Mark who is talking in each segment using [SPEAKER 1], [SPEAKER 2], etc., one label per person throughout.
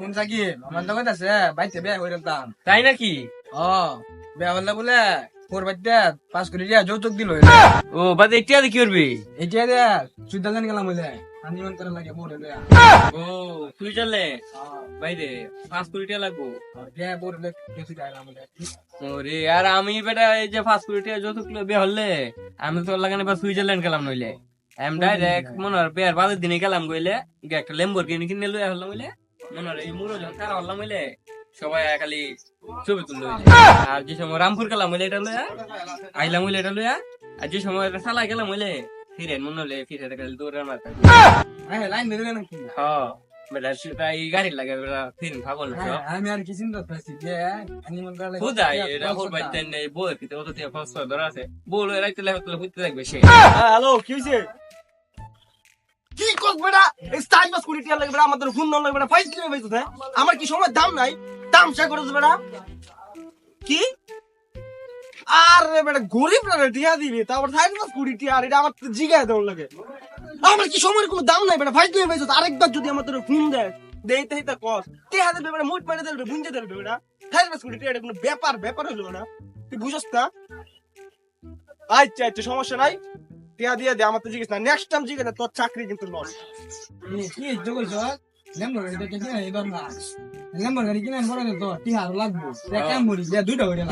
[SPEAKER 1] কোন সাকিব আমার দোকান আছে বাইতে বিয়া করে দাম
[SPEAKER 2] তাই নাকি?
[SPEAKER 1] ও বিয়া হলে বলে তোর বাড়িতে 5 কোটি টাকা যৌতুক দিল
[SPEAKER 2] ও বাদে একটু কি করবি?
[SPEAKER 1] এটা দে সুইজারল্যান্ড গেলাম বলে হানিমুন করার লাগে মোরে লয়া
[SPEAKER 2] ও তুই চললে বাইরে 5 কোটি টাকা লাগবো।
[SPEAKER 1] বিয়া মোরে লয়া কিছু যাইলাম বলে
[SPEAKER 2] ওরে আর আমি বেটা এই যে 5 কোটি টাকা যৌতুক লবে হলে আমি তো লাগানে বা সুইজারল্যান্ড গেলাম নইলে আমি ডাইরেক্ট মনে হয় বিয়ার বাদের দিনে গেলাম গইলে একটা ল্যাম্বরগিনি কিনে লয়ে হলাম হইলে মনে হয় এই মুরো যখন খারাপ হলাম হইলে সবাই খালি ছবি তুললো আর যে সময় রামপুর গেলাম হইলে এটা লইয়া আইলাম হইলে এটা লইয়া আর যে সময় সালা গেলাম হইলে ফিরে মনে হলে ফিরে খালি দৌড়ার মারতে
[SPEAKER 1] হ্যাঁ লাইন ধরে নাকি
[SPEAKER 2] হ্যাঁ বেটা সেটা এই গাড়ি লাগে বেটা ফিরে ভাগল না
[SPEAKER 1] আমি আর কি চিন্তা করতেছি যে হানিমুন করার লাগে
[SPEAKER 2] বুঝাই এটা ওর বাইতে নেই বই পিতে অত দিয়ে ফস ধরা আছে বল রাইতে লাগে তুলে বুঝতে থাকবে সে
[SPEAKER 3] হ্যালো কি হইছে কি কস বেটা এই স্টাইল বাস কুড়ি টিয়া লাগে বেটা আমাদের ফোন নাম লাগে বেটা ফাইল কিভাবে পাইছো হ্যাঁ আমার কি সময় দাম নাই দাম শেয়ার করে বেটা কি আরে বেটা গরিব না টিয়া দিবি তারপর স্টাইল বাস কুড়ি টিয়া আর এটা আমার তো জিগায় দেওয়ার লাগে আমার কি সময়ের কোনো দাম নাই বেটা ফাইল কিভাবে পাইছো আরেকবার যদি আমার তোর ফোন দেয় দেইতে হিতা কস টিয়া দেবে বেটা মুট মেরে দেবে বুঝে দেবে বেটা স্টাইল বাস কুড়ি টিয়া এটা কোনো ব্যাপার হলো না তুই বুঝছ না আচ্ছা সমস্যা নাই টিয়া দিয়ে দে আমার তো জিজ্ঞেস না নেক্সট টাইম জিজ্ঞেস না তোর চাকরি কিন্তু লস
[SPEAKER 1] কি যোগ লেম্বর গাড়ি দেখে কিনা এবার না লেম্বর গাড়ি কিনা বড় তো তিহার লাগবো কেমন বলি যে দুইটা হইরা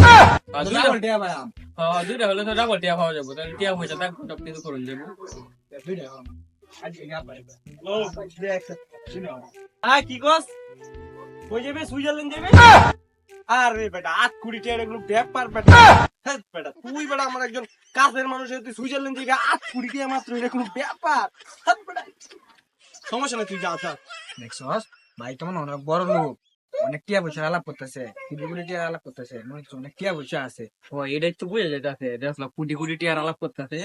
[SPEAKER 1] ডাবল টিয়া ভাই
[SPEAKER 2] হ্যাঁ দুইটা হলে তো ডাবল টিয়া পাওয়া যাবো তাহলে টিয়া পয়সা থাকবো সব কিছু করুন যাবো
[SPEAKER 1] দুইটা আজকে গা পাই
[SPEAKER 3] ও দেখ শুনো কি কস কই যাবে সুইজারল্যান্ড যাবে আরে বেটা 8 কোটি টাকা এগুলো ব্যাপার বেটা হ্যাঁ বেটা তুই বেটা আমার একজন কাছের মানুষ তুই সুইজারল্যান্ড যাবে 8 কোটি টাকা মাত্র এটা কোনো ব্যাপার হ্যাঁ বেটা সমস্যা নাই তুই যা যা
[SPEAKER 1] দেখছস ভাই কেমন অনেক বড় লোক অনেক টিয়া পয়সা আলাপ করতেছে কুড়ি টিয়া আলাপ করতেছে মনে হচ্ছে অনেক টিয়া পয়সা আছে
[SPEAKER 2] ও এটাই তো বুঝে যেতেছে দেখলো কোটি কোটি টিয়ার আলাপ করতেছে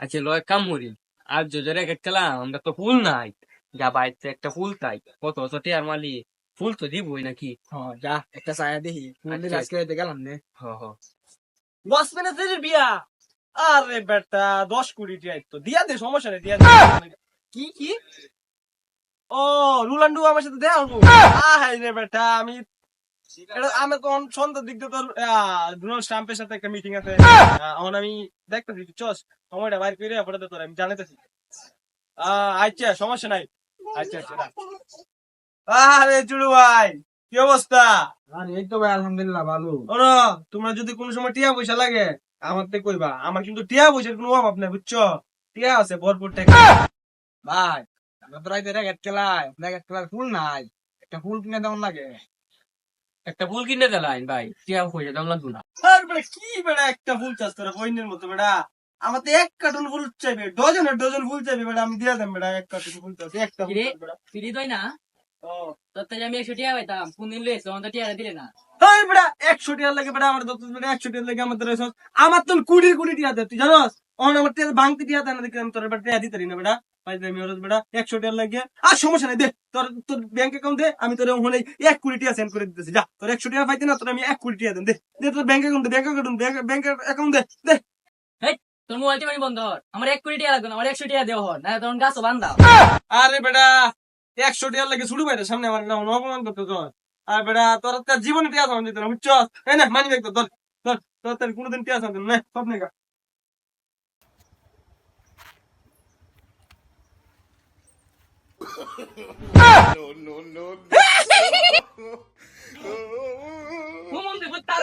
[SPEAKER 2] আচ্ছা লয় কাম করি আর জোজরে খেলাম আমরা তো ফুল নাই যা বাইতে একটা ফুল তাই কত টিয়ার মালি ফুল তো দিবই নাকি
[SPEAKER 1] হ্যাঁ যা একটা ছায়া দেখি
[SPEAKER 2] আচ্ছা।
[SPEAKER 1] আজকে রাতে গেলাম নে
[SPEAKER 2] হ হ
[SPEAKER 3] বস ম্যানেজারের বিয়া আরে বেটা 10 কোটি টাকা তো দিয়া দে সমস্যা নেই দিয়া দে কি কি ও রুলান্ডু আমার সাথে দেখা হবো হাই রে বেটা আমি এটা আমার কোন সন্ধ্যার দিক দিয়ে তোর ডোনাল্ড ট্রাম্পের সাথে একটা মিটিং আছে এখন আমি দেখতেছি চস সময়টা বাইর করে পরে তোর আমি জানাতেছি আচ্ছা সমস্যা নাই আচ্ছা আরে চুড়ু ভাই কি অবস্থা
[SPEAKER 1] আর এই তো ভাই আলহামদুলিল্লাহ ভালো
[SPEAKER 3] ওরা তোমরা যদি কোনো সময় টিয়া পয়সা লাগে আমার থেকে কইবা আমার কিন্তু টিয়া পয়সার কোনো অভাব নাই বুঝছো টিয়া আছে ভরপুর টাকা
[SPEAKER 1] ভাই আমরা তো রাইতে রেগেট খেলার ফুল নাই একটা ফুল কিনে দেওয়ার লাগে
[SPEAKER 2] একটা ফুল কিনে দিলাম ভাই টিয়া পয়সা দাম লাগবে না
[SPEAKER 3] আর বেটা কি বেটা একটা ফুল চাষ তোরা বইনের মতো বেটা আমার তো 1 কার্টুন ফুল চাইবে ডজন ফুল চাইবে বেটা আমি দিয়ে দেব বেটা 1 কার্টুন ফুল চাইবে একটা ফুল চাইবে বেটা
[SPEAKER 4] ফিরি দই না
[SPEAKER 3] ও
[SPEAKER 4] তোর তো আমি 100 টাকা পাইতাম কোন দিন লইছ আমাদের টাকা দিলে না
[SPEAKER 3] হাই বেটা 100 টাকা লাগে বেটা আমার দত বেটা 100 টাকা লাগে আমার তোর আমার তো কোটি কোটি টাকা দে তুই জানোস অন আমার টাকা ভাঙতে টাকা দেন দেখি আমি তোর বেটা টাকা দিতে পারি না বেটা পাই আমি ওর বেটা 100 টাকা লাগে আর সমস্যা নাই দে তোর তোর ব্যাংক অ্যাকাউন্ট দে আমি তোর ওখানে 1 কোটি টাকা সেন্ড করে দিতেছি যা তোর 100 টাকা পাইতে না তোর আমি 1 কোটি টাকা দেন দে দে তোর ব্যাংক অ্যাকাউন্ট ব্যাংক অ্যাকাউন্ট দে দে
[SPEAKER 4] হেই তোর মোবাইল টিপানি বন্ধ কর আমার 1 কোটি টাকা লাগবে না আমার 100 টাকা দেওয়া হর না তখন গাছও বান্ধা
[SPEAKER 3] আরে বেটা 100 টাকা লাগে শুরু বাইরে সামনে আমার নাম অপমান করতে তোর আর বেটা তোর তার জীবনে টিয়া সামনে দিতে না বুঝছো এই না মানি দেখতো তোর তোর তোর তার কোনোদিন টিয়া সামনে না সব নেগা
[SPEAKER 4] হুমুন্দি বুত্তার